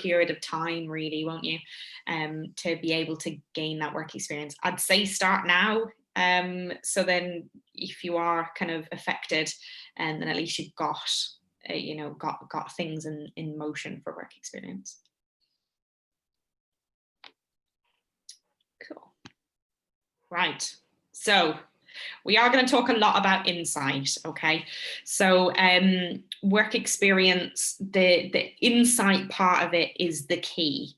period of time, really, won't you, to be able to gain that work experience. I'd say start now. So then if you are kind of affected, then at least you've got, got things in motion for work experience. Cool. Right. So we are going to talk a lot about insight, okay? So work experience, the insight part of it is the key.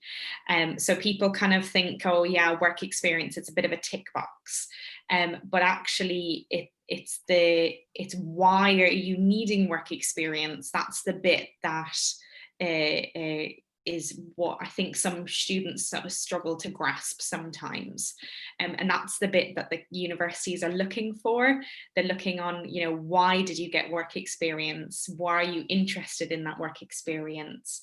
So people kind of think, oh yeah, work experience, it's a bit of a tick box. But actually it's why are you needing work experience? That's the bit that is what I think some students sort of struggle to grasp sometimes. And that's the bit that the universities are looking for. They're looking on, why did you get work experience? Why are you interested in that work experience?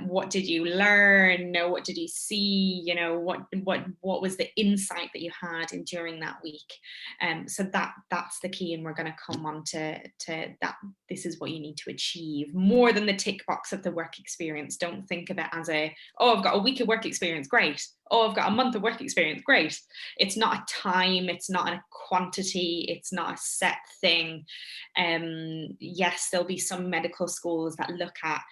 What did you learn? What did you see? What was the insight that you had during that week? So that's the key, and we're going to come on to that. This is what you need to achieve more than the tick box of the work experience. Don't think of it as I've got a week of work experience, great. Oh, I've got a month of work experience, great. It's not a time, it's not a quantity, it's not a set thing. Yes, there'll be some medical schools that look at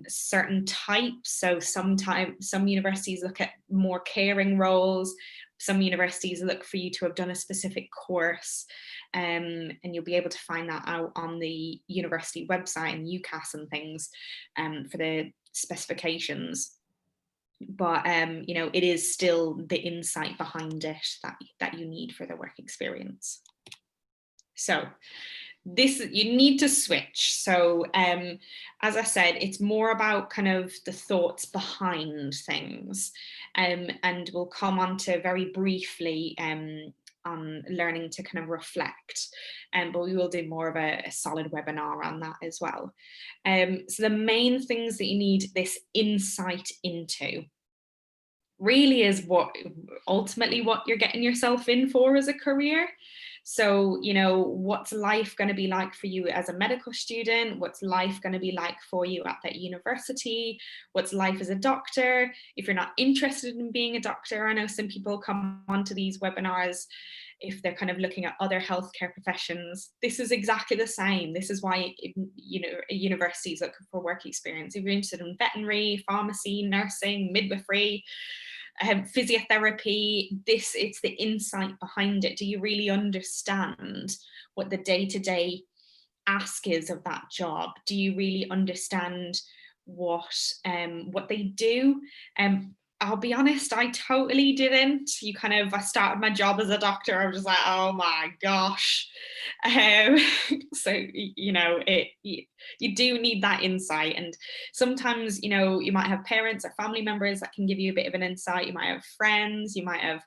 certain types. So sometimes some universities look at more caring roles. Some universities look for you to have done a specific course, and you'll be able to find that out on the university website and UCAT and things for the specifications. But it is still the insight behind it that you need for the work experience. So this, you need to switch. So as I said, it's more about kind of the thoughts behind things, and we'll come on to very briefly on learning to kind of reflect, but we will do more of a solid webinar on that as well. So the main things that you need this insight into really is ultimately what you're getting yourself in for as a career. So, what's life going to be like for you as a medical student? What's life going to be like for you at that university? What's life as a doctor? If you're not interested in being a doctor, I know some people come onto these webinars if they're kind of looking at other healthcare professions. This is exactly the same. This is why, universities look for work experience. If you're interested in veterinary, pharmacy, nursing, midwifery, physiotherapy, it's the insight behind it. Do you really understand what the day-to-day ask is of that job? Do you really understand what they do? I'll be honest, I totally didn't. I started my job as a doctor, I was just like, oh my gosh. So, you do need that insight. And sometimes, you might have parents or family members that can give you a bit of an insight. You might have friends, you might have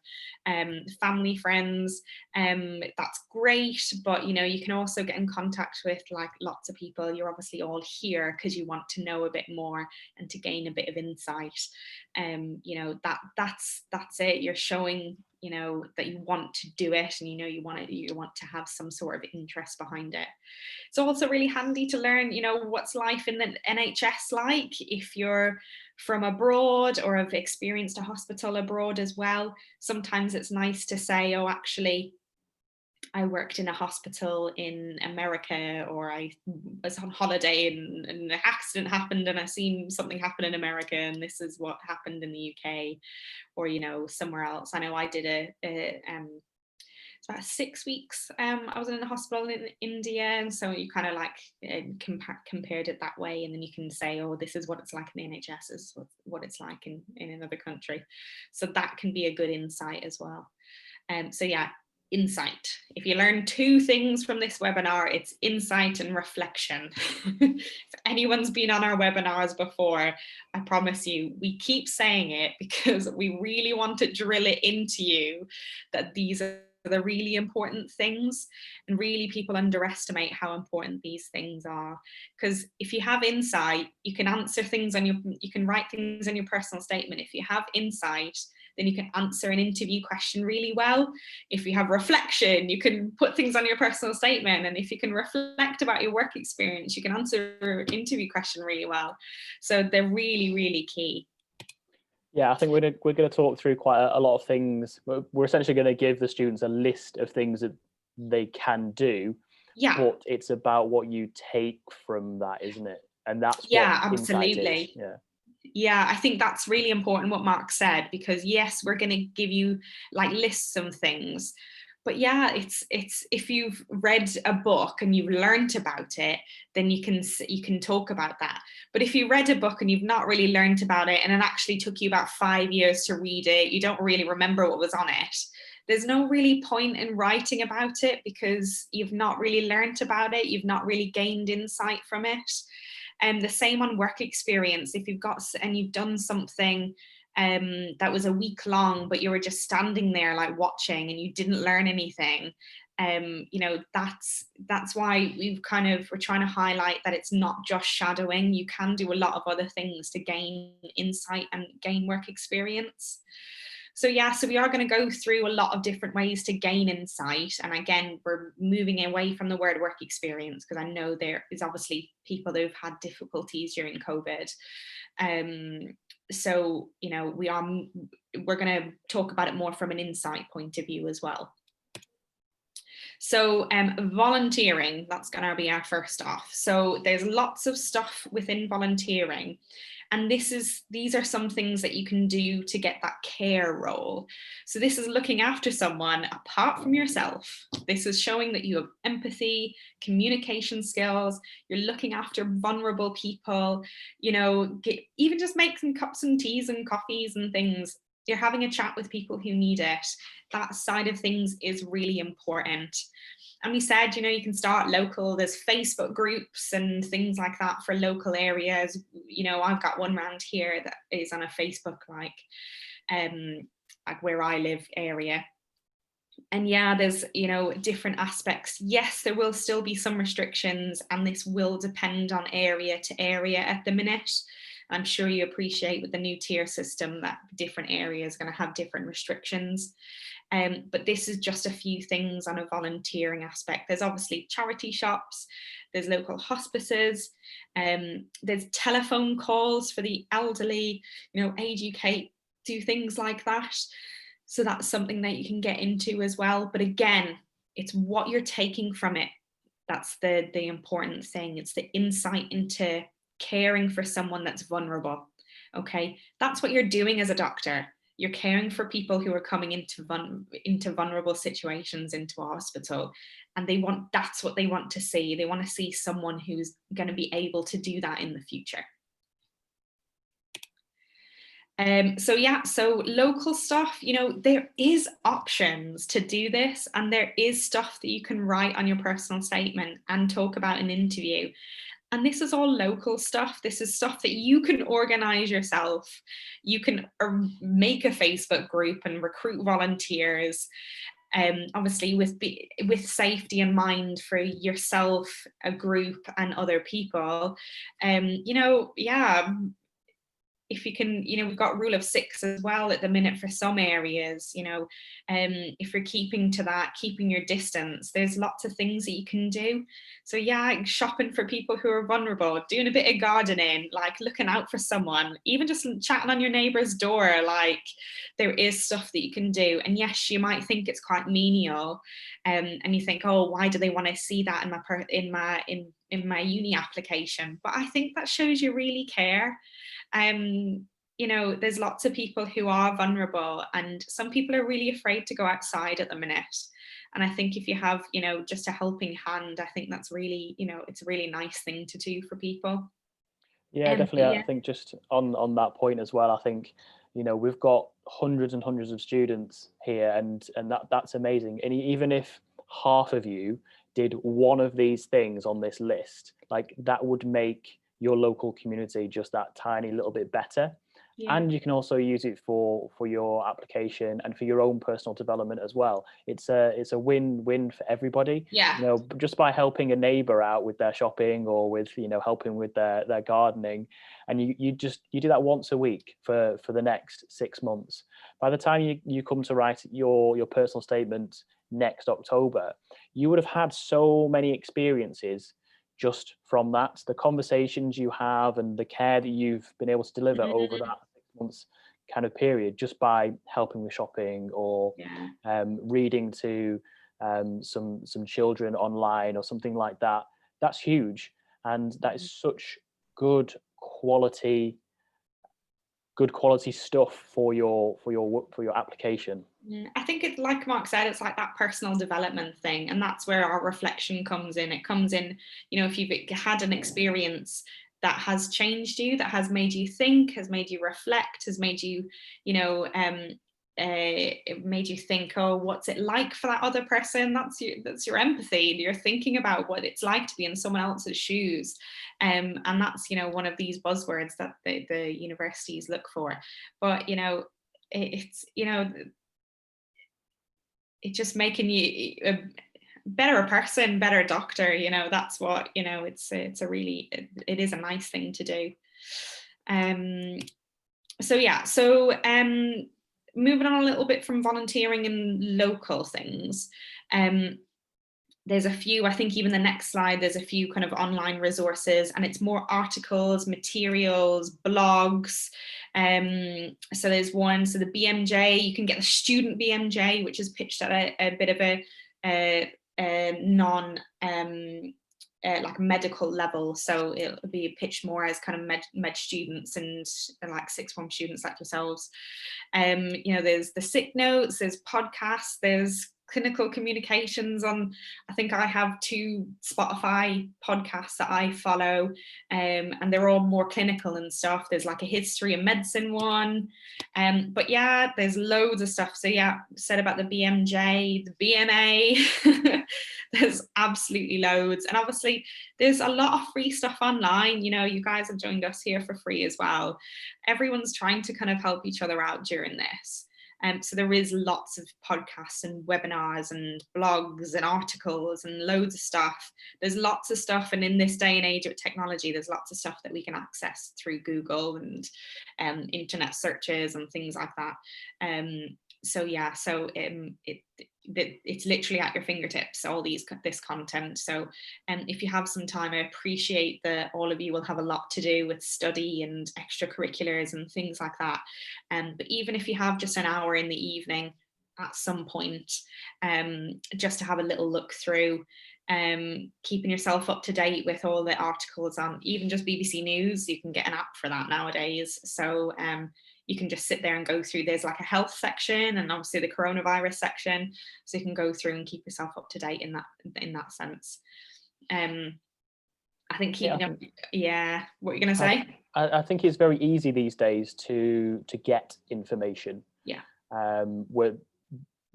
family friends. That's great. But, you can also get in contact with like lots of people. You're obviously all here because you want to know a bit more and to gain a bit of insight. That's it. You're showing, that you want to do it, and you want to have some sort of interest behind it. It's also really handy to learn, what's life in the NHS like if you're from abroad or have experienced a hospital abroad as well. Sometimes it's nice to say, oh, actually, I worked in a hospital in America, or I was on holiday and an accident happened and I seen something happen in America, and this is what happened in the UK, or somewhere else. I know I did it's about 6 weeks. I was in a hospital in India, and so you kind of like compared it that way, and then you can say, oh, this is what it's like in the NHS, is what it's like in another country. So that can be a good insight as well. So yeah, insight. If you learn 2 things from this webinar, it's insight and reflection. If anyone's been on our webinars before, I promise you, we keep saying it because we really want to drill it into you that these are the really important things, and really people underestimate how important these things are. Because if you have insight, you can answer things you can write things on your personal statement. If you have insight, then you can answer an interview question really well. If you have reflection, you can put things on your personal statement. And if you can reflect about your work experience, you can answer an interview question really well. So they're really, really key. Yeah, I think we're going to talk through quite a lot of things. We're essentially going to give the students a list of things that they can do, but it's about what you take from that, isn't it? And that's what absolutely. Yeah, I think that's really important what Mark said, because yes, we're going to give you like lists of things, but yeah, it's if you've read a book and you've learned about it, then you can talk about that. But if you read a book and you've not really learned about it, and it actually took you about 5 years to read it, you don't really remember what was on it, there's no really point in writing about it, because you've not really learned about it, you've not really gained insight from it. And the same on work experience. If you've done something that was a week long, but you were just standing there like watching and you didn't learn anything, that's why we're trying to highlight that it's not just shadowing. You can do a lot of other things to gain insight and gain work experience. So we are going to go through a lot of different ways to gain insight. And again, we're moving away from the word work experience, because I know there is obviously people who've had difficulties during COVID. We're going to talk about it more from an insight point of view as well. So volunteering, that's going to be our first off. So there's lots of stuff within volunteering. And these are some things that you can do to get that care role. So this is looking after someone apart from yourself. This is showing that you have empathy, communication skills, you're looking after vulnerable people, even just make some cups and teas and coffees and things. You're having a chat with people who need it. That side of things is really important. And we said, you can start local. There's Facebook groups and things like that for local areas. I've got one around here that is on a Facebook, like where I live area. And yeah, there's, different aspects. Yes, there will still be some restrictions, and this will depend on area to area at the minute. I'm sure you appreciate with the new tier system that different areas are going to have different restrictions. But this is just a few things on a volunteering aspect. There's obviously charity shops, there's local hospices, there's telephone calls for the elderly, Age UCAT do things like that. So that's something that you can get into as well. But again, it's what you're taking from it. That's the important thing. It's the insight into caring for someone that's vulnerable. Okay, that's what you're doing as a doctor. You're caring for people who are coming into vulnerable situations into a hospital, and that's what they want to see. They want to see someone who's going to be able to do that in the future. So local stuff, there is options to do this, and there is stuff that you can write on your personal statement and talk about in an interview. And this is all local stuff. This is stuff that you can organize yourself. You can make a Facebook group and recruit volunteers. Obviously with safety in mind for yourself, a group, and other people. If you can, we've got rule of 6 as well at the minute for some areas, if you're keeping your distance, there's lots of things that you can do. So shopping for people who are vulnerable, doing a bit of gardening, like looking out for someone, even just chatting on your neighbor's door, like there is stuff that you can do. And yes, you might think it's quite menial, and you think, oh, why do they want to see that in my uni application? But I think that shows you really care. There's lots of people who are vulnerable, and some people are really afraid to go outside at the minute. And I think if you have, just a helping hand, I think that's really, it's a really nice thing to do for people. Yeah, definitely. I think just on that point as well, I think, we've got hundreds and hundreds of students here, and that's amazing. And even if half of you did one of these things on this list, like that would make your local community just that tiny little bit better. And you can also use it for your application and for your own personal development as well. It's a win-win for everybody. Yeah. You know, just by helping a neighbor out with their shopping, or with, you know, helping with their gardening, and you do that once a week for the next 6 months. By the time you come to write your personal statement next October, you would have had so many experiences just from that, the conversations you have and the care that you've been able to deliver over that 6 months kind of period, just by helping with shopping, or reading to some children online or something like that. That's huge, and that is such good quality stuff for your application. I think it's like Mark said, it's like that personal development thing, and that's where our reflection comes in. It comes in, you know, if you've had an experience that has changed you, that has made you think, has made you reflect, has made you, you know, it made you think, oh, what's it like for that other person? That's your empathy. You're thinking about what it's like to be in someone else's shoes, and that's, you know, one of these buzzwords that the universities look for. But you know, it's, you know, it's just making you a better person, better doctor. You know, that's what, you know, it is a nice thing to do. So moving on a little bit from volunteering and local things, there's a few, I think even the next slide, there's a few kind of online resources, and it's more articles, materials, blogs. So there's one, so the BMJ, you can get the student BMJ, which is pitched at a bit of a non like medical level, so it'll be pitched more as kind of med students and like sixth form students like yourselves. You know, there's the sick notes, there's podcasts, there's clinical communications on, I think I have 2 Spotify podcasts that I follow, and they're all more clinical and stuff. There's like a history of medicine one, but yeah, there's loads of stuff. So yeah, said about the BMJ, the BMA, there's absolutely loads. And obviously there's a lot of free stuff online. You know, you guys have joined us here for free as well. Everyone's trying to kind of help each other out during this. So there is lots of podcasts and webinars and blogs and articles and loads of stuff. There's lots of stuff, and in this day and age of technology, there's lots of stuff that we can access through Google and internet searches and things like that. So yeah, so it's literally at your fingertips, all this content. So if you have some time, I appreciate that all of you will have a lot to do with study and extracurriculars and things like that, but even if you have just an hour in the evening at some point, just to have a little look through, keeping yourself up to date with all the articles on even just BBC News. You can get an app for that nowadays, so you can just sit there and go through. There's like a health section and obviously the coronavirus section, so you can go through and keep yourself up to date in that sense. I think keeping up. Yeah, what are you going to say? I think it's very easy these days to get information. Yeah.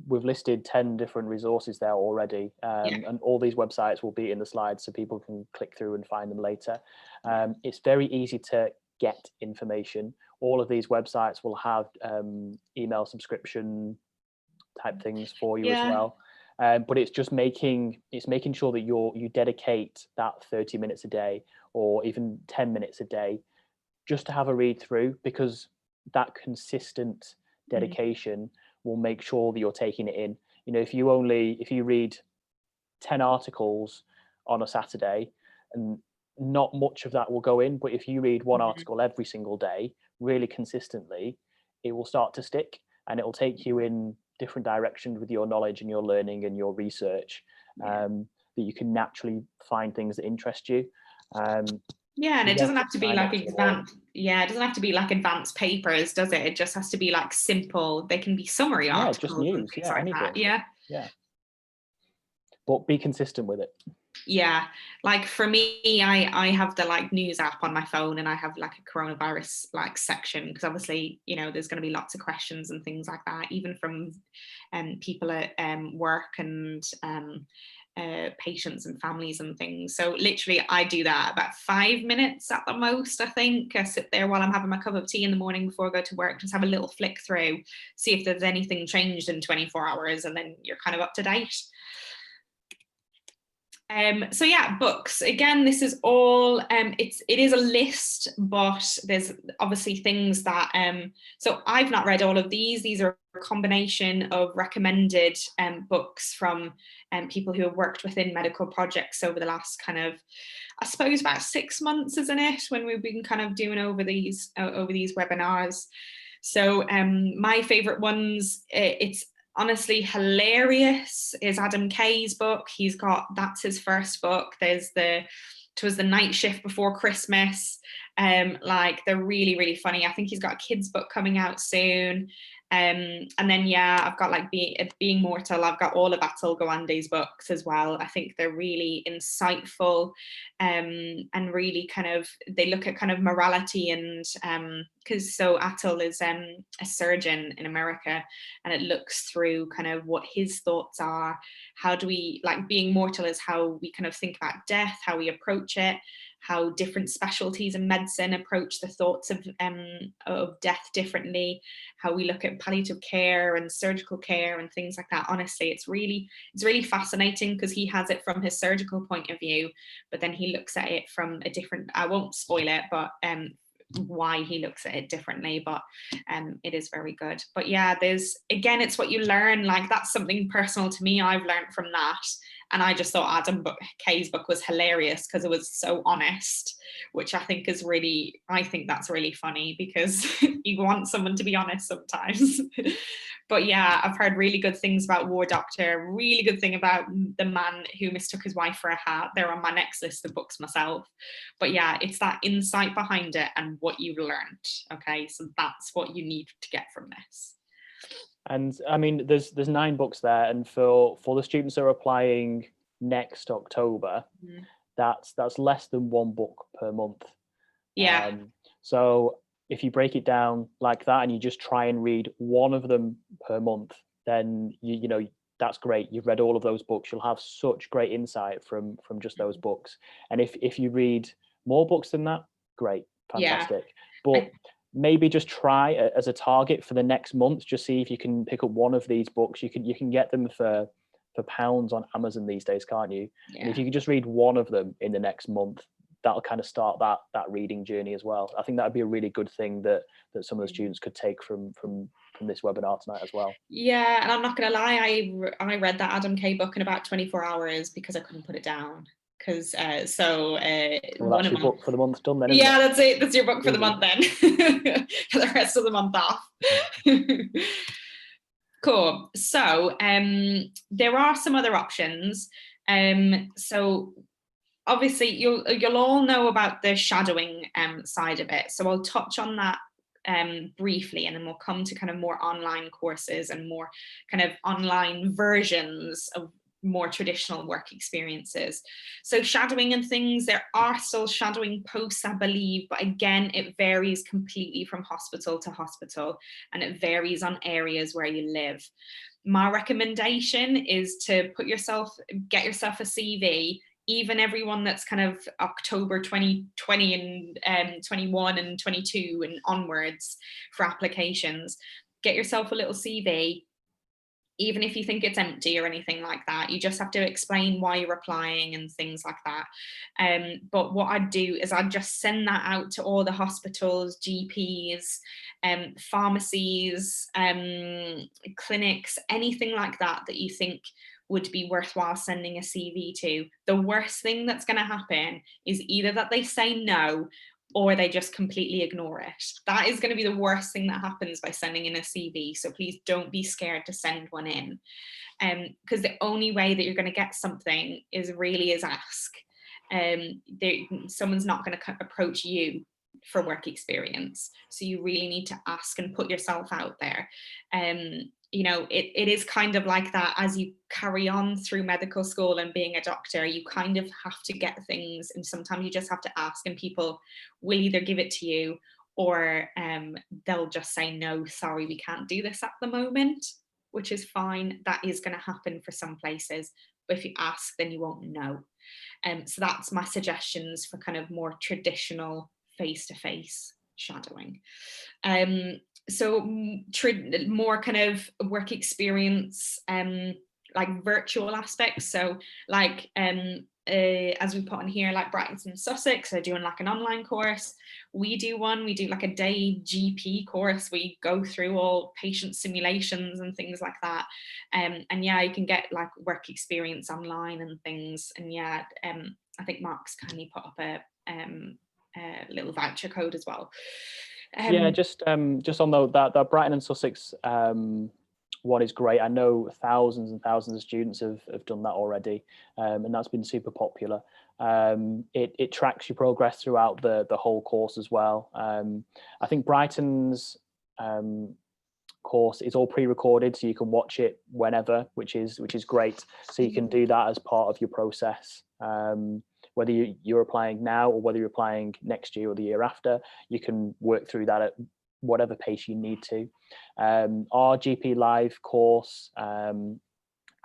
We've listed 10 different resources there already, and all these websites will be in the slides, so people can click through and find them later. It's very easy to get information. All of these websites will have email subscription type things for you as well. But it's just making sure that you dedicate that 30 minutes a day, or even 10 minutes a day, just to have a read through, because that consistent dedication will make sure that you're taking it in. You know, if you read 10 articles on a Saturday, and not much of that will go in, but if you read one article every single day really consistently, it will start to stick, and it will take you in different directions with your knowledge and your learning and your research, that you can naturally find things that interest you. Yeah, and it doesn't have to be like advanced. Yeah, it doesn't have to be like advanced papers, does it? It just has to be like simple. They can be summary articles, just news, and things like that. Yeah. But be consistent with it. Yeah, like for me, I have the like news app on my phone, and I have like a coronavirus like section, because obviously, you know, there's going to be lots of questions and things like that, even from people at work and patients and families and things. So literally I do that about 5 minutes at the most, I think. I sit there while I'm having my cup of tea in the morning before I go to work, just have a little flick through, see if there's anything changed in 24 hours, and then you're kind of up to date. So yeah, books. Again, this is all, it is a list, but there's obviously things that, so I've not read all of these. These are a combination of recommended books from people who have worked within medical projects over the last kind of, I suppose about 6 months, isn't it, when we've been kind of doing over these webinars. So my favorite ones, it's honestly hilarious, is Adam Kay's book. That's his first book. There's 'Twas the Night Shift Before Christmas. Like, they're really, really funny. I think he's got a kid's book coming out soon. And then yeah, I've got like Being Mortal. I've got all of Atul Gawande's books as well. I think they're really insightful, and really kind of, they look at kind of morality, and because so Atul is a surgeon in America, and it looks through kind of what his thoughts are. How do we, like, Being Mortal is how we kind of think about death, how we approach it, how different specialties in medicine approach the thoughts of death differently, how we look at palliative care and surgical care and things like that. Honestly, it's really fascinating, because he has it from his surgical point of view, but then he looks at it from a different, I won't spoil it, but why he looks at it differently, but it is very good. But yeah, again, it's what you learn. Like, that's something personal to me. I've learned from that, and I just thought Adam Kay's book was hilarious because it was so honest, which I think that's really funny, because you want someone to be honest sometimes. But yeah, I've heard really good things about War Doctor, really good thing about The Man Who Mistook His Wife for a Hat. They're on my next list of books myself. But yeah, it's that insight behind it and what you've learned. Okay, so that's what you need to get from this. And I mean, there's 9 books there, and for the students that are applying next October, that's less than 1 book per month. Yeah. So if you break it down like that, and you just try and read one of them per month, then you know, that's great. You've read all of those books. You'll have such great insight from just those books. And if you read more books than that, great, fantastic. Yeah. But maybe just try as a target for the next month. Just see if you can pick up one of these books. You can get them for pounds on Amazon these days, can't you? Yeah. And if you can just read one of them in the next month, that'll kind of start that reading journey as well. I think that'd be a really good thing that some of the students could take from this webinar tonight as well. Yeah, and I'm not gonna lie, I read that Adam Kay book in about 24 hours because I couldn't put it down. Because well, that's your book for the month done then, isn't it? That's it. That's your book for the month then. For the rest of the month off. Cool. So there are some other options. So obviously you'll all know about the shadowing side of it. So I'll touch on that briefly, and then we'll come to kind of more online courses and more kind of online versions of more traditional work experiences. So shadowing and things, there are still shadowing posts, I believe, but again, it varies completely from hospital to hospital, and it varies on areas where you live. My recommendation is to get yourself a CV, even everyone that's kind of October 2020 and 21 and 22 and onwards for applications. Get yourself a little CV. Even if you think it's empty or anything like that, you just have to explain why you're applying and things like that. But what I'd do is I'd just send that out to all the hospitals, GPs, pharmacies, clinics, anything like that you think would be worthwhile sending a CV to. The worst thing that's going to happen is either that they say no, or they just completely ignore it. That is going to be the worst thing that happens by sending in a CV. So please don't be scared to send one in. Because the only way that you're going to get something is ask. Someone's not going to approach you for work experience. So you really need to ask and put yourself out there. You know, it is kind of like that as you carry on through medical school and being a doctor, you kind of have to get things, and sometimes you just have to ask, and people will either give it to you, or they'll just say, no, sorry, we can't do this at the moment, which is fine. That is going to happen for some places, but if you ask, then you won't know. So that's my suggestions for kind of more traditional face-to-face shadowing. So more kind of work experience, like virtual aspects. So like as we put on here, like Brighton and Sussex are doing like an online course. We do like a day GP course. We go through all patient simulations and things like that. And yeah, you can get like work experience online and things. And yeah, I think Mark's kindly put up a little voucher code as well. Yeah, just on that Brighton and Sussex one is great. I know thousands and thousands of students have done that already, and that's been super popular. It tracks your progress throughout the whole course as well. I think Brighton's course is all pre-recorded, so you can watch it whenever, which is great. So you can do that as part of your process. Whether you're applying now or whether you're applying next year or the year after, you can work through that at whatever pace you need to. Our GP Live course and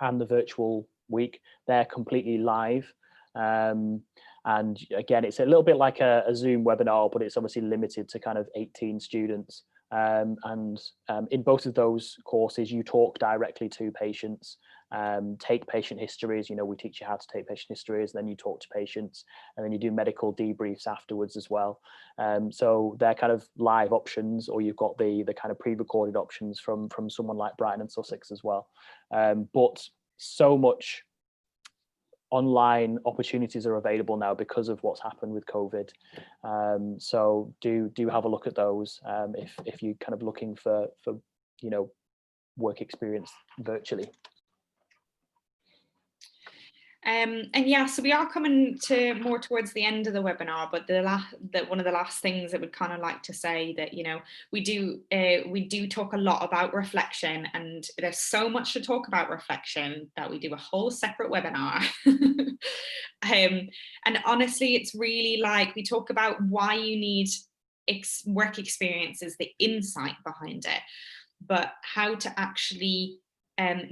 the virtual week, they're completely live. And again, it's a little bit like a Zoom webinar, but it's obviously limited to kind of 18 students. And in both of those courses, you talk directly to patients, take patient histories. We teach you how to take patient histories, and then you talk to patients, and then you do medical debriefs afterwards as well. So they're kind of live options, or you've got the kind of pre-recorded options from someone like Brighton and Sussex as well. But so much online opportunities are available now because of what's happened with COVID. So do have a look at those if you're kind of looking for work experience virtually. And yeah, so we are coming to more towards the end of the webinar, but one of the last things that we'd kind of like to say that we do talk a lot about reflection, and there's so much to talk about reflection that we do a whole separate webinar. And honestly, it's really like we talk about why you need work experiences, the insight behind it, but how to actually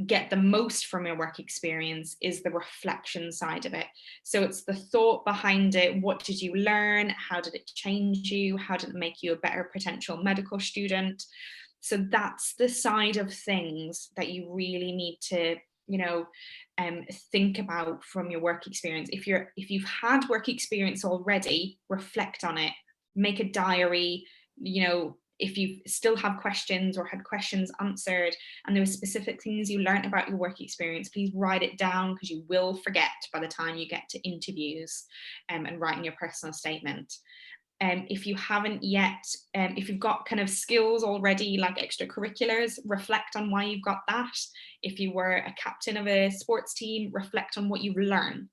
get the most from your work experience is the reflection side of it. So it's the thought behind it. What did you learn? How did it change you? How did it make you a better potential medical student? So that's the side of things that you really need to think about from your work experience. If you've had work experience already, reflect on it, make a diary. If you still have questions or had questions answered and there were specific things you learned about your work experience, please write it down, because you will forget by the time you get to interviews and writing your personal statement. If you haven't yet, if you've got kind of skills already like extracurriculars, reflect on why you've got that. If you were a captain of a sports team, reflect on what you've learned.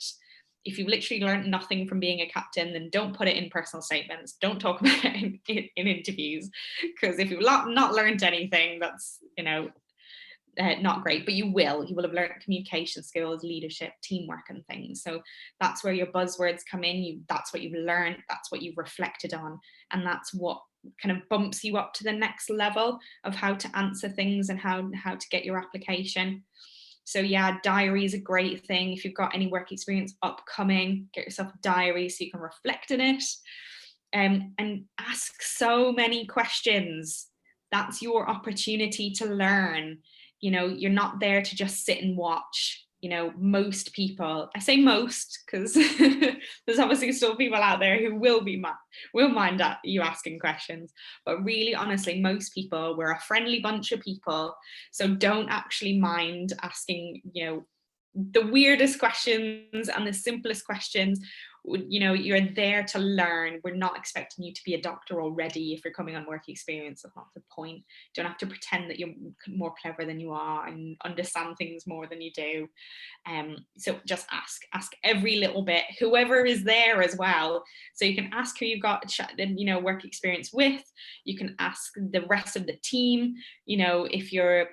If you've literally learned nothing from being a captain, then don't put it in personal statements. Don't talk about it in interviews, because if you've not learned anything, that's not great. But you will have learned communication skills, leadership, teamwork, and things. So that's where your buzzwords come in. That's what you've learned. That's what you've reflected on, and that's what kind of bumps you up to the next level of how to answer things and how to get your application. So yeah, diary is a great thing. If you've got any work experience upcoming, get yourself a diary so you can reflect in it, and ask so many questions. That's your opportunity to learn. You're not there to just sit and watch. Most people, I say most because there's obviously still people out there who will mind you asking questions, but really honestly, most people, we're a friendly bunch of people, so don't actually mind asking the weirdest questions and the simplest questions. You're there to learn. We're not expecting you to be a doctor already if you're coming on work experience. That's not the point. You don't have to pretend that you're more clever than you are and understand things more than you do. So just ask every little bit, whoever is there as well. So you can ask who you've got work experience with. You can ask the rest of the team. If you're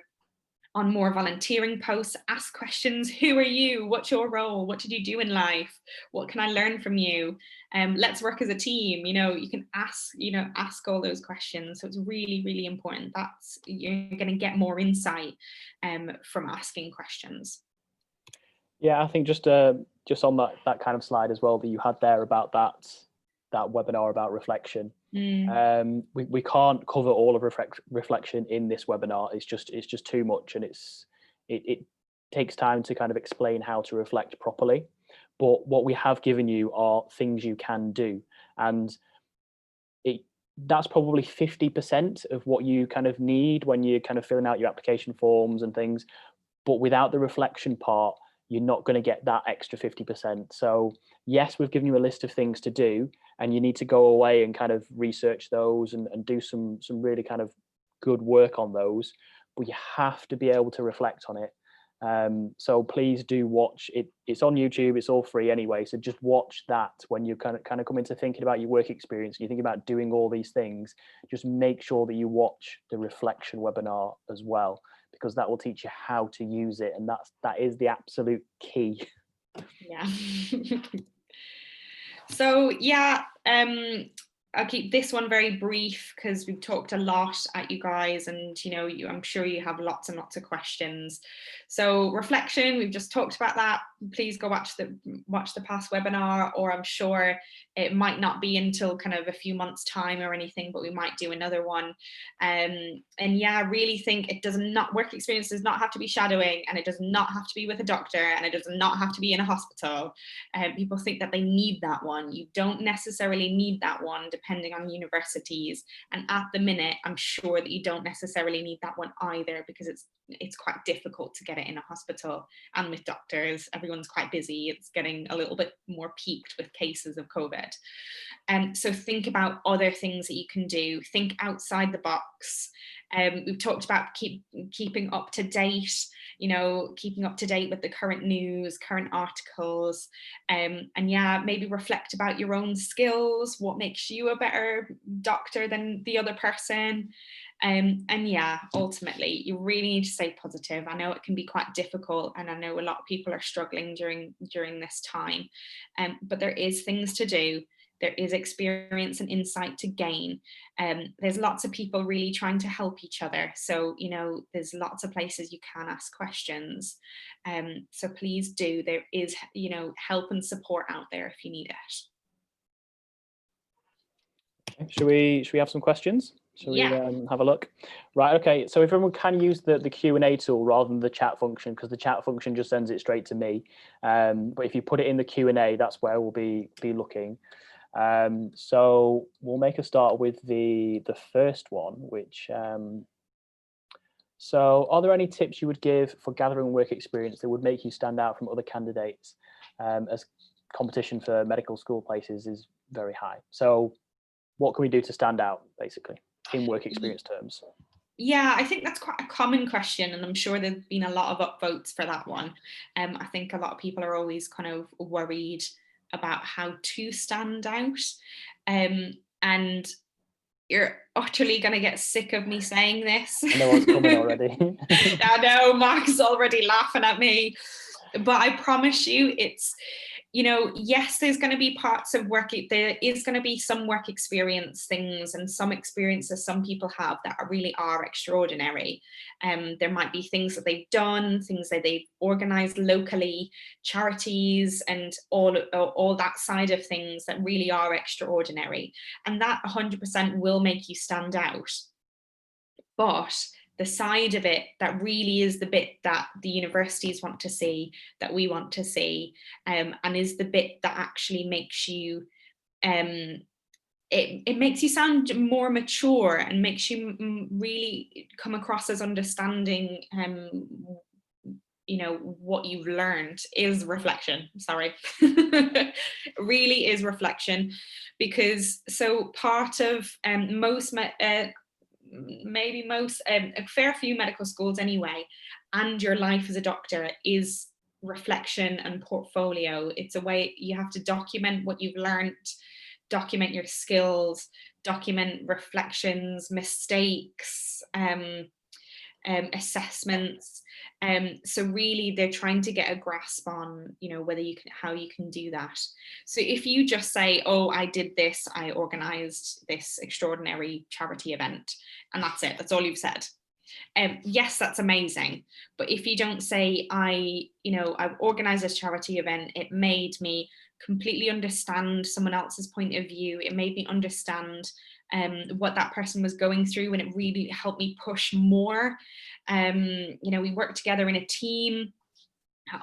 on more volunteering posts, ask questions. Who are you? What's your role? What did you do in life? What can I learn from you? Let's work as a team. You can ask all those questions. So it's really, really important. You're going to get more insight from asking questions. Yeah, I think just on that kind of slide as well that you had there about that webinar about reflection. We can't cover all of reflection in this webinar. It's just too much, and it takes time to kind of explain how to reflect properly. But what we have given you are things you can do, and that's probably 50% of what you kind of need when you're kind of filling out your application forms and things. But without the reflection part, you're not going to get that extra 50%. So yes, we've given you a list of things to do, and you need to go away and kind of research those and do some really kind of good work on those, but you have to be able to reflect on it. So please do watch it. It's on YouTube, it's all free anyway, so just watch that when you kind of come into thinking about your work experience, you think about doing all these things. Just make sure that you watch the reflection webinar as well, because that will teach you how to use it, and that is the absolute key. Yeah. So yeah, I'll keep this one very brief because we've talked a lot at you guys, and I'm sure you have lots and lots of questions. So reflection, we've just talked about that. Please go watch the past webinar, or I'm sure it might not be until kind of a few months time or anything, but we might do another one. And yeah, I really think work experience does not have to be shadowing, and it does not have to be with a doctor, and it does not have to be in a hospital. People think that they need that one. You don't necessarily need that one depending on universities. And at the minute, I'm sure that you don't necessarily need that one either, because it's quite difficult to get it in a hospital and with doctors. Everyone's quite busy. It's getting a little bit more peaked with cases of COVID. So think about other things that you can do. Think outside the box. We've talked about keeping up to date, keeping up to date with the current news, current articles, and yeah, maybe reflect about your own skills, what makes you a better doctor than the other person. And yeah, ultimately, you really need to stay positive. I know it can be quite difficult, and I know a lot of people are struggling during this time, but there is things to do. There is experience and insight to gain. There's lots of people really trying to help each other. So, there's lots of places you can ask questions. So please do. There is, help and support out there if you need it. Okay. Should we have some questions? Shall we have a look? Right, okay, so if everyone can use the Q&A tool rather than the chat function, because the chat function just sends it straight to me. But if you put it in the Q&A, that's where we'll be looking. So we'll make a start with the first one, which so are there any tips you would give for gathering work experience that would make you stand out from other candidates, as competition for medical school places is very high? So what can we do to stand out, basically, in work experience terms? Yeah, I think that's quite a common question, and I'm sure there's been a lot of upvotes for that one. I think a lot of people are always kind of worried about how to stand out, and you're utterly going to get sick of me saying this. I know what's coming already. I know, Mark's already laughing at me, but I promise you, it's, yes, there's going to be parts of work, there is going to be some work experience things and some experiences some people have that really are extraordinary. There might be things that they've done, things that they've organized locally, charities, and all that side of things that really are extraordinary. And that 100% will make you stand out. But the side of it that really is the bit that the universities want to see, that we want to see, and is the bit that actually makes you, it makes you sound more mature and makes you really come across as understanding, what you've learned, is reflection. Sorry. Really is reflection, because so part of a fair few medical schools anyway, and your life as a doctor, is reflection and portfolio. It's a way you have to document what you've learned, document your skills, document reflections, mistakes, assessments. So really they're trying to get a grasp on, how you can do that. So if you just say, oh, I did this, I organized this extraordinary charity event, and that's it, that's all you've said, Yes, that's amazing. But if you don't say, I've organized this charity event, it made me completely understand someone else's point of view. It made me understand what that person was going through, and it really helped me push more. We worked together in a team,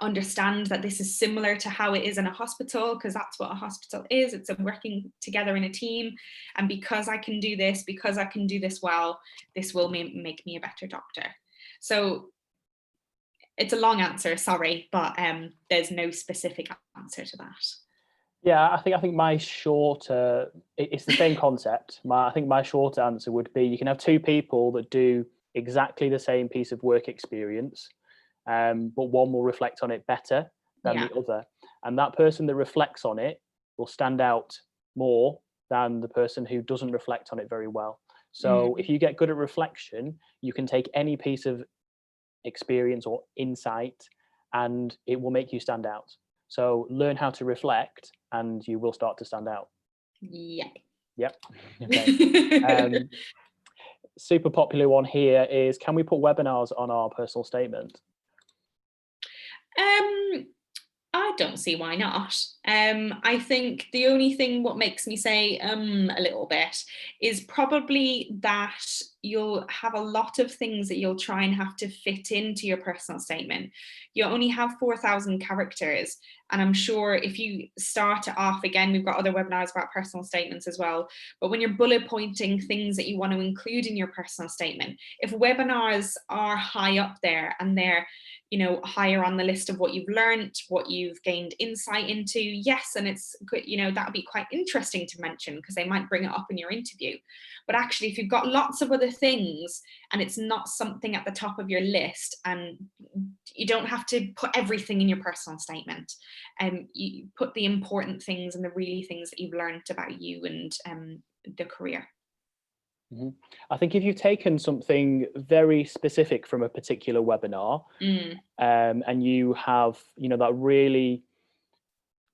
understand that this is similar to how it is in a hospital, because that's what a hospital is. It's a working together in a team. And because I can do this, because I can do this well, this will make me a better doctor. So it's a long answer, sorry, but there's no specific answer to that. Yeah, I think my shorter, it's the same concept. I think my shorter answer would be, you can have two people that do exactly the same piece of work experience, but one will reflect on it better than the other. And that person that reflects on it will stand out more than the person who doesn't reflect on it very well. So if you get good at reflection, you can take any piece of experience or insight and it will make you stand out. So learn how to reflect and you will start to stand out. Yeah. Yep. Okay. Super popular one here is, can we put webinars on our personal statement? I don't see why not. I think the only thing what makes me say a little bit is probably that you'll have a lot of things that you'll try and have to fit into your personal statement. You only have 4,000 characters. And I'm sure if you start it off, again, we've got other webinars about personal statements as well, but when you're bullet pointing things that you want to include in your personal statement, if webinars are high up there and they're higher on the list of what you've learned, what you've gained insight into, yes, and it's good, that would be quite interesting to mention because they might bring it up in your interview. But actually, if you've got lots of other things and it's not something at the top of your list, and you don't have to put everything in your personal statement, you put the important things and the really things that you've learned about you and the career. I think if you've taken something very specific from a particular webinar and you have, that really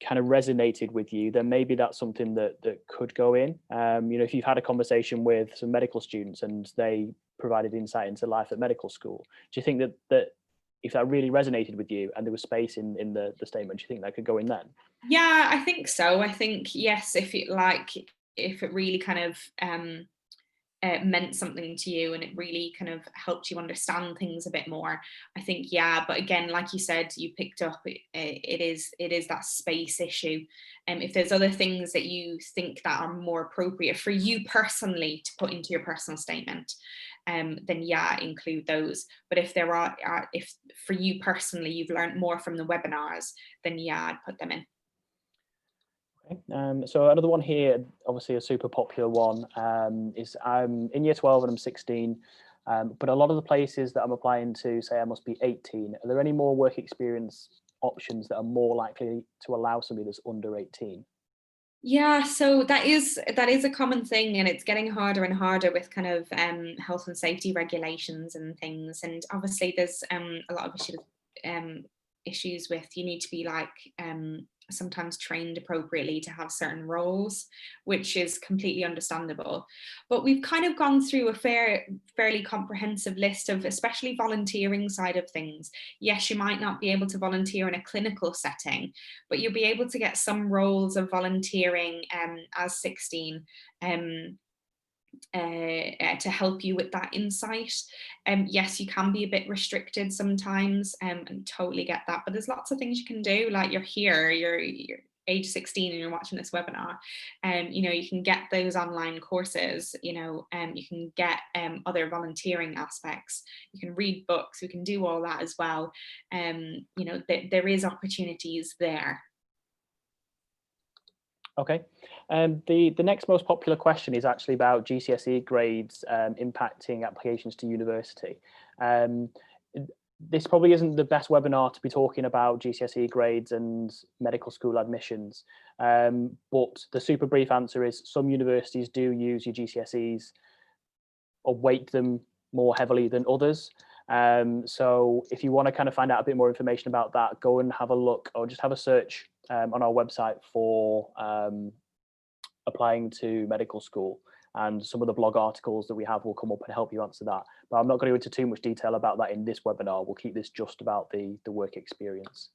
kind of resonated with you, then maybe that's something that could go in. If you've had a conversation with some medical students and they provided insight into life at medical school, do you think that if that really resonated with you and there was space in the statement, do you think that could go in then? Yeah, I think so. I think, yes, if it really kind of meant something to you and it really kind of helped you understand things a bit more, I think, yeah. But again, like you said, you picked up, it is that space issue. And if there's other things that you think that are more appropriate for you personally to put into your personal statement, then yeah, include those. But if if for you personally you've learned more from the webinars, then yeah, I'd put them in. So another one here, obviously a super popular one, is I'm in year 12 and I'm 16, but a lot of the places that I'm applying to say I must be 18. Are there any more work experience options that are more likely to allow somebody that's under 18? Yeah, so that is a common thing, and it's getting harder and harder with kind of health and safety regulations and things. And obviously there's a lot of issues with, you need to be sometimes trained appropriately to have certain roles, which is completely understandable. But we've kind of gone through a fairly comprehensive list of, especially volunteering side of things. Yes, you might not be able to volunteer in a clinical setting, but you'll be able to get some roles of volunteering as 16 to help you with that insight. Yes, you can be a bit restricted sometimes, and totally get that, but there's lots of things you can do. Like, you're here, you're age 16 and you're watching this webinar, you can get those online courses, you can get other volunteering aspects, you can read books, you can do all that as well. There is opportunities there. Okay. The next most popular question is actually about GCSE grades impacting applications to university. This probably isn't the best webinar to be talking about GCSE grades and medical school admissions, but the super brief answer is some universities do use your GCSEs or weight them more heavily than others. So if you want to kind of find out a bit more information about that, go and have a look or just have a search on our website for applying to medical school. and some of the blog articles that we have will come up and help you answer that. But I'm not going to go into too much detail about that in this webinar. We'll keep this just about the work experience.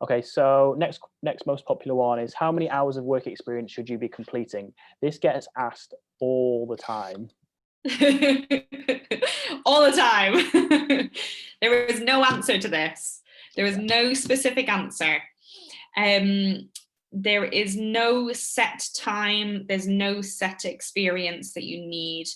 Okay, so next most popular one is, how many hours of work experience should you be completing? This gets asked all the time. All the time. There is no answer to this. There is no specific answer. There is no set time, there's no set experience that you need.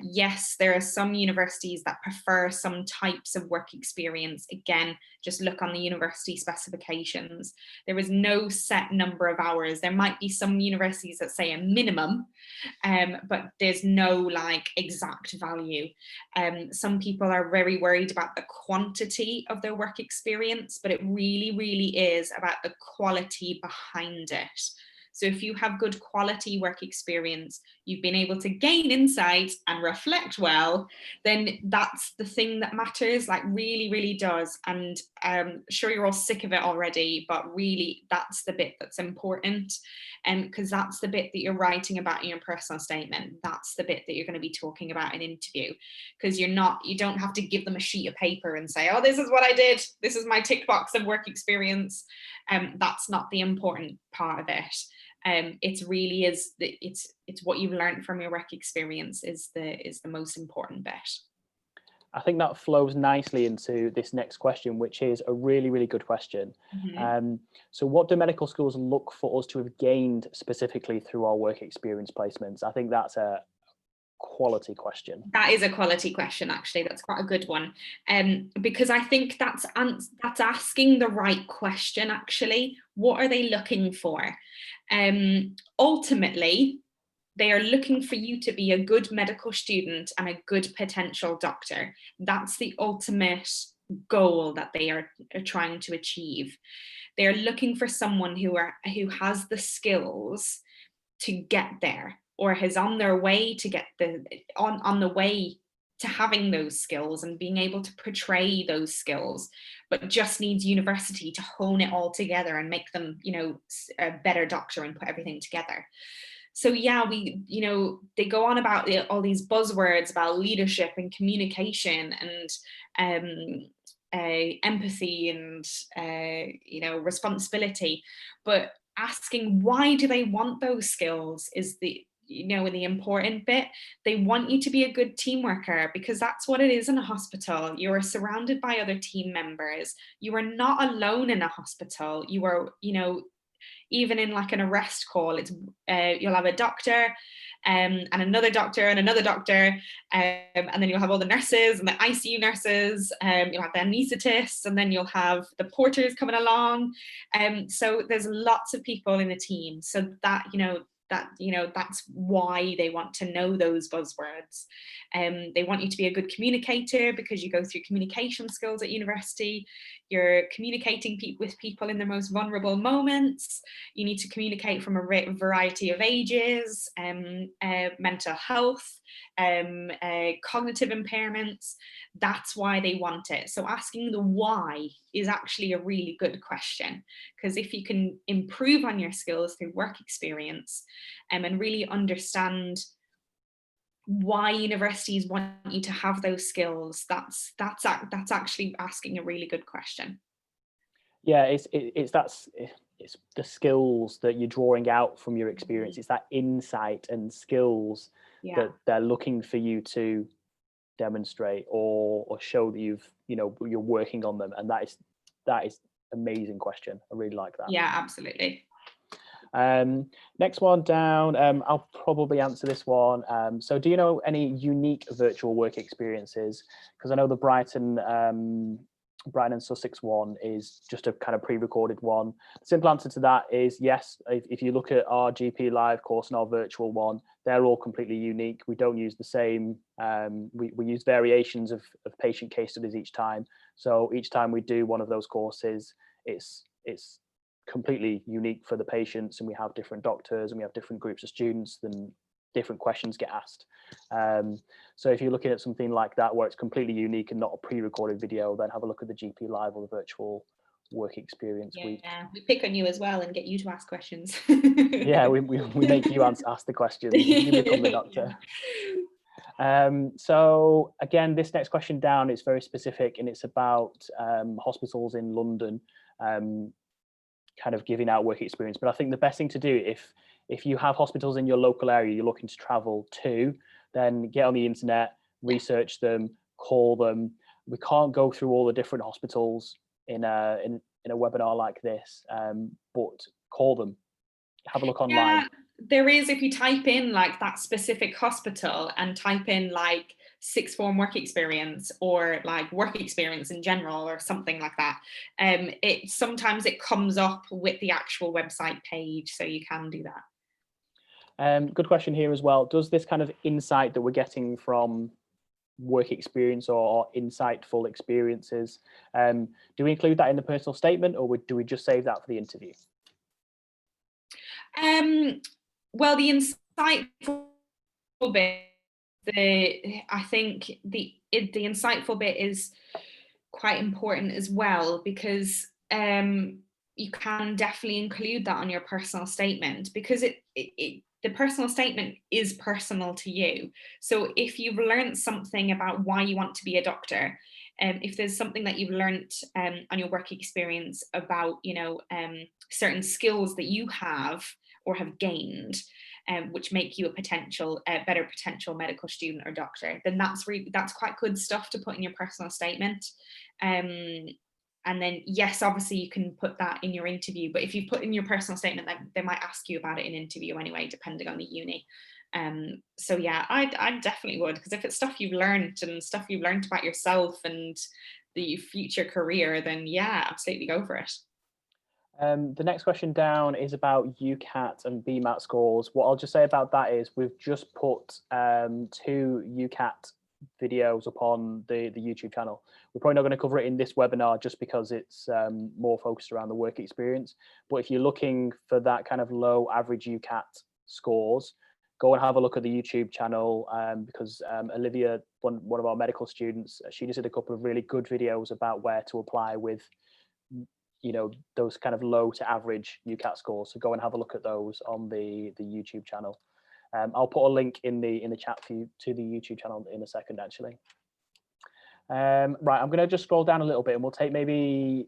Yes, there are some universities that prefer some types of work experience. Again, just look on the university specifications. There is no set number of hours. There might be some universities that say a minimum, but there's no like exact value. Some people are very worried about the quantity of their work experience, but it really, really is about the quality behind it. So if you have good quality work experience, you've been able to gain insight and reflect well, then that's the thing that matters, like really, really does. And sure, you're all sick of it already, but really that's the bit that's important. Because that's the bit that you're writing about in your personal statement. That's the bit that you're going to be talking about in interview, because you don't have to give them a sheet of paper and say, oh, this is what I did. This is my tick box of work experience. That's not the important part of it. It's really is it's what you've learned from your work experience is the most important bit. I think that flows nicely into this next question, which is a really, really good question. Mm-hmm. So what do medical schools look for us to have gained specifically through our work experience placements? I think that's a quality question. That is a quality question, actually. That's quite a good one. Because I think that's asking the right question, actually. What are they looking for? Ultimately, they are looking for you to be a good medical student and a good potential doctor. That's the ultimate goal that they are trying to achieve. They are looking for someone who has the skills to get there, or is on their way to get on the way to having those skills and being able to portray those skills, but just needs university to hone it all together and make them, a better doctor and put everything together. So yeah, they go on about all these buzzwords about leadership and communication and empathy and responsibility, but asking why do they want those skills is the important bit. They want you to be a good team worker, because that's what it is in a hospital. You are surrounded by other team members. You are not alone in a hospital. You are, even in like an arrest call, it's you'll have a doctor and another doctor and another doctor, and then you'll have all the nurses and the ICU nurses, you'll have the anaesthetists, and then you'll have the porters coming along. So there's lots of people in the team. So that's why they want to know those buzzwords. They want you to be a good communicator, because you go through communication skills at university. You're communicating with people in their most vulnerable moments. You need to communicate from a variety of ages, mental health, cognitive impairments. That's why they want it. So asking the why is actually a really good question, because if you can improve on your skills through work experience, and really understand why universities want you to have those skills, that's actually asking a really good question. Yeah, it's the skills that you're drawing out from your experience. It's that insight and skills that they're looking for you to demonstrate or show that you're working on them, and that is amazing question. I really like that. Yeah, absolutely. Next one down, I'll probably answer this one. So do you know any unique virtual work experiences? Because I know the Brighton and Sussex one is just a kind of pre-recorded one. The simple answer to that is yes. If you look at our GP Live course and our virtual one, they're all completely unique. We don't use the same, we use variations of patient case studies each time. So each time we do one of those courses, it's completely unique for the patients, and we have different doctors and we have different groups of students, and different questions get asked. So if you're looking at something like that where it's completely unique and not a pre-recorded video, then have a look at the GP Live or the virtual work experience week. We pick on you as well and get you to ask questions. Yeah, we make you ask the questions. You become the doctor. So again, this next question down is very specific, and it's about hospitals in London, kind of giving out work experience. But I think the best thing to do, if you have hospitals in your local area you're looking to travel to, then get on the internet, research them, call them. We can't go through all the different hospitals in a webinar like this, but call them, have a look online. Yeah, there is, if you type in like that specific hospital and type in like sixth form work experience or like work experience in general or something like that, it sometimes it comes up with the actual website page, so you can do that. Good question here as well. Does this kind of insight that we're getting from work experience or insightful experiences, do we include that in the personal statement, or do we just save that for the interview? Well, the insightful bit, I think the insightful bit is quite important as well, because you can definitely include that on your personal statement, because the personal statement is personal to you. So if you've learned something about why you want to be a doctor, if there's something that you've learned on your work experience about, certain skills that you have or have gained, which make you a better potential medical student or doctor, then that's quite good stuff to put in your personal statement. And then, yes, obviously you can put that in your interview, but if you put in your personal statement, then they might ask you about it in interview anyway, depending on the uni. So yeah, I definitely would, because if it's stuff you've learned and stuff you've learned about yourself and the future career, then yeah, absolutely go for it. The next question down is about UCAT and BMAT scores. What I'll just say about that is we've just put 2 UCAT videos up on the YouTube channel. We're probably not going to cover it in this webinar just because it's more focused around the work experience. But if you're looking for that kind of low average UCAT scores, go and have a look at the YouTube channel, because Olivia, one of our medical students, she just did a couple of really good videos about where to apply with those kind of low to average UCAT scores. So go and have a look at those on the YouTube channel. I'll put a link in the chat for you to the YouTube channel in a second, actually. Right, I'm going to just scroll down a little bit and we'll take maybe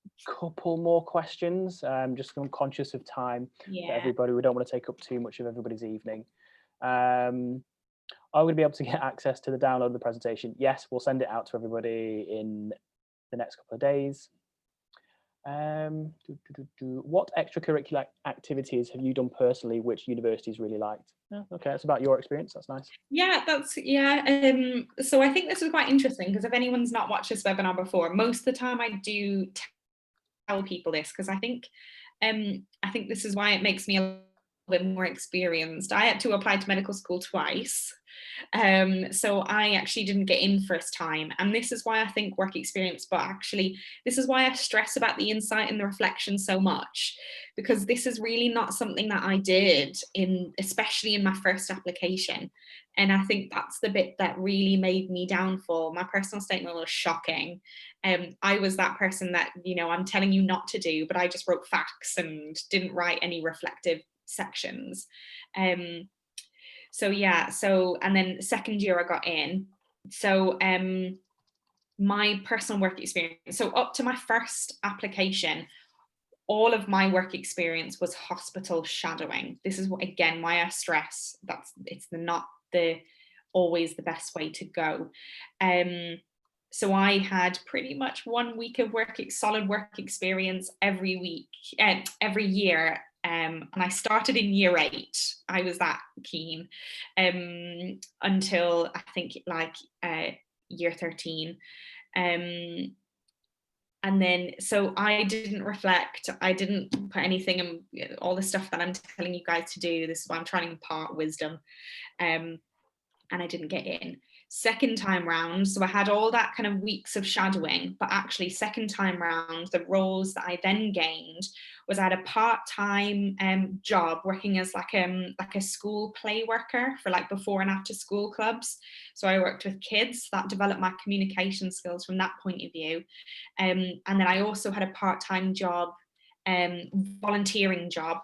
a couple more questions. Just I'm conscious of time for everybody. We don't want to take up too much of everybody's evening. Are we going to be able to get access to the download of the presentation? Yes, we'll send it out to everybody in the next couple of days. What extracurricular activities have you done personally which universities really liked? Okay, that's about your experience. That's nice. So I think this is quite interesting, because if anyone's not watched this webinar before, most of the time I do tell people this, because I think this is why it makes me a little bit more experienced. I had to apply to medical school twice. So I actually didn't get in first time, and this is why I think work experience, but actually this is why I stress about the insight and the reflection so much, because this is really not something that I did especially in my first application. And I think that's the bit that really made me downfall. My personal statement was shocking. I was that person that, I'm telling you not to do, but I just wrote facts and didn't write any reflective sections. So and then second year I got in. So my personal work experience, so up to my first application, all of my work experience was hospital shadowing. This is what, again, why I stress that it's not always the best way to go. So I had pretty much 1 week of solid work experience every year. And I started in year 8. I was that keen until I think year 13. And then, so I didn't reflect, I didn't put anything in all the stuff that I'm telling you guys to do. This is why I'm trying to impart wisdom. And I didn't get in. Second time round, so I had all that kind of weeks of shadowing, but actually second time round, the roles that I then gained was I had a part-time job working as like a school play worker for like before and after school clubs. So I worked with kids. That developed my communication skills from that point of view. And then I also had a part-time job, volunteering job,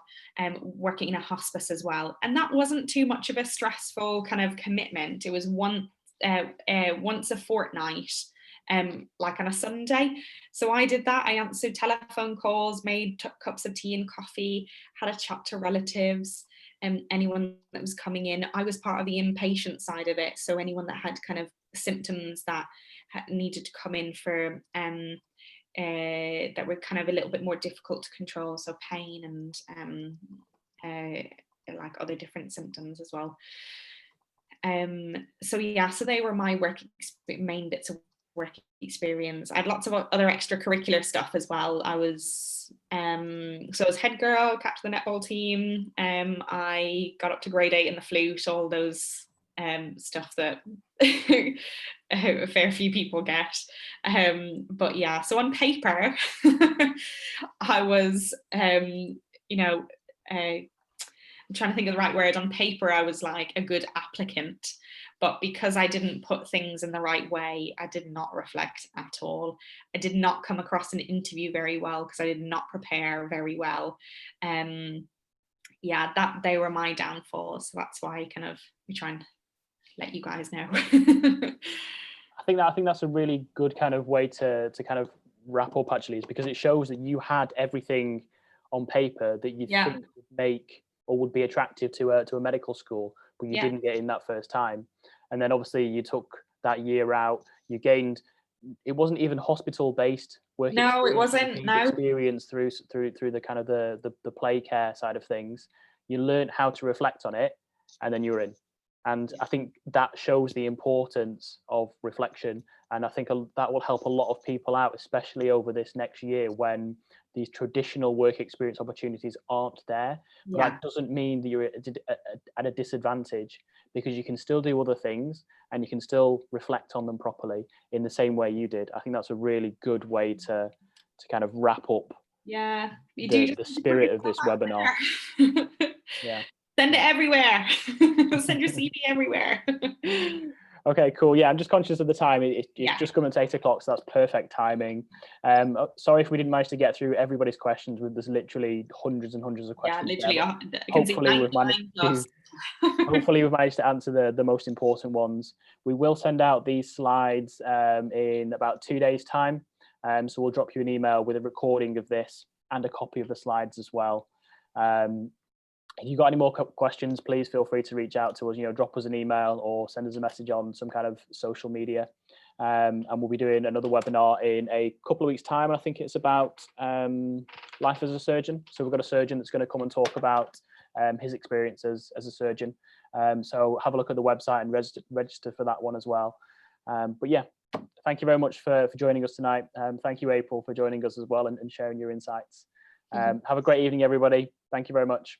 working in a hospice as well. And that wasn't too much of a stressful kind of commitment. It was once a fortnight, like on a Sunday. So I did that. I answered telephone calls, made cups of tea and coffee, had a chat to relatives, anyone that was coming in. I was part of the inpatient side of it. So anyone that had kind of symptoms that needed to come in for that were kind of a little bit more difficult to control, so pain and like other different symptoms as well. So yeah, so they were my main bits of work experience. I had lots of other extracurricular stuff as well. I was head girl, captain the netball team. I got up to grade 8 in the flute, all those stuff that a fair few people get. But yeah, so on paper, I was, I'm trying to think of the right word. On paper, I was like a good applicant, but because I didn't put things in the right way, I did not reflect at all. I did not come across an interview very well because I did not prepare very well. Yeah, that they were my downfalls. So that's why we try and let you guys know. I think that's a really good kind of way to kind of wrap up, actually, is because it shows that you had everything on paper that you think would make or would be attractive to a medical school, but you didn't get in that first time. And then obviously you took that year out, you gained, it wasn't even hospital based work. No, it wasn't. No. Experience through the kind of the play care side of things. You learned how to reflect on it, and then you're in. And I think that shows the importance of reflection. And I think that will help a lot of people out, especially over this next year when these traditional work experience opportunities aren't there. But that doesn't mean that you're at a disadvantage, because you can still do other things and you can still reflect on them properly in the same way you did. I think that's a really good way to kind of wrap up the spirit of this webinar. Yeah. Send it everywhere. Send your CV everywhere. Okay, cool. Yeah, I'm just conscious of the time. It's just coming to 8 o'clock, so that's perfect timing. Sorry if we didn't manage to get through everybody's questions. There's literally hundreds and hundreds of questions. Yeah, literally. Hopefully we've managed to answer the most important ones. We will send out these slides in about 2 days' time. So we'll drop you an email with a recording of this and a copy of the slides as well. If you've got any more questions, please feel free to reach out to us, drop us an email or send us a message on some kind of social media. And we'll be doing another webinar in a couple of weeks' time. I think it's about life as a surgeon. So we've got a surgeon that's going to come and talk about his experience as a surgeon. So have a look at the website and register for that one as well. But yeah, thank you very much for joining us tonight. Thank you, April, for joining us as well and sharing your insights. Have a great evening, everybody. Thank you very much.